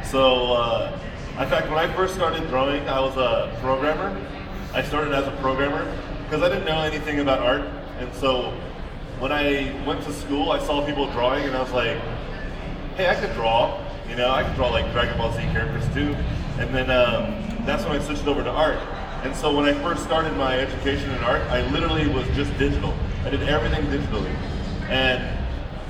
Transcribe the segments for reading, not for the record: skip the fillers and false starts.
So, in fact, when I first started drawing, I was a programmer. I started as a programmer because I didn't know anything about art. And so when I went to school, I saw people drawing and I was like, hey, I could draw. You know, I could draw like Dragon Ball Z characters too. And then that's when I switched over to art. And so when I first started my education in art, I literally was just digital. I did everything digitally. And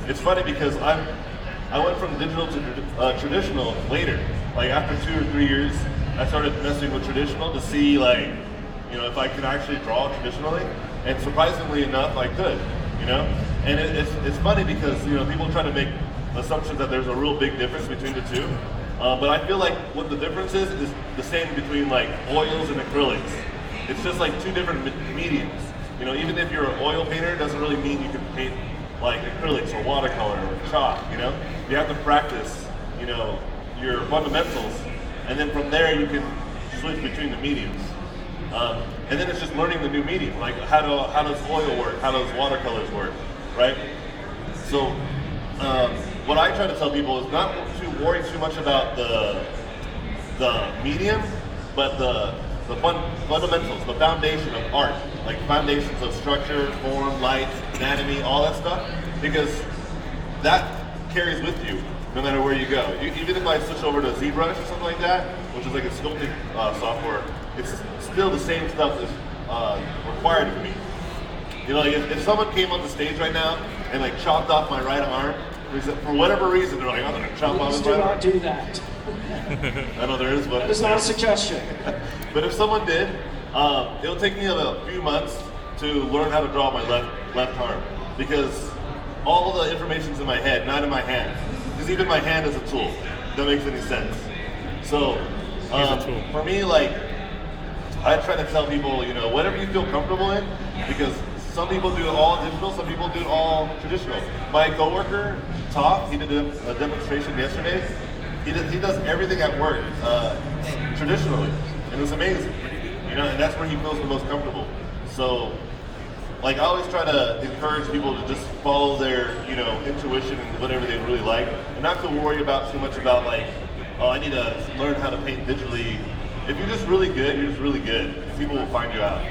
it's funny because I went from digital to traditional later. Like after 2 or 3 years, I started messing with traditional to see like, you know, if I could actually draw traditionally. And surprisingly enough, I could, you know? And it's funny because, you know, people try to make assumptions that there's a real big difference between the two. But I feel like what the difference is the same between like oils and acrylics. It's just like two different mediums. You know, even if you're an oil painter, it doesn't really mean you can paint like acrylics or watercolor or chalk, you know? You have to practice, you know, your fundamentals, and then from there you can switch between the mediums. And then it's just learning the new medium, like how does oil work, how does watercolors work, right? So what I try to tell people is not to worry too much about the medium, but the fundamentals, the foundation of art, like foundations of structure, form, light, anatomy, all that stuff, because that carries with you no matter where you go. Even if I switch over to ZBrush or something like that, which is like a sculpting software, it's still the same stuff that's required for me. You know, like if someone came on the stage right now and like chopped off my right arm, for whatever reason, they're like, I'm gonna chop off his right arm. Do not do that. I know there is, but that is not a suggestion. But if someone did, it'll take me a few months to learn how to draw my left arm, because all the information's in my head, not in my hand. Because even my hand is a tool. If that makes any sense. So for me, like, I try to tell people, you know, whatever you feel comfortable in, because some people do it all digital, some people do it all traditional. My coworker, Top, he did a demonstration yesterday. He does everything at work traditionally, and it was amazing. You know, and that's where he feels the most comfortable. So, like, I always try to encourage people to just follow their, you know, intuition and whatever they really like, and not to worry about too much about like, oh, I need to learn how to paint digitally. If you're just really good, you're just really good. People will find you out.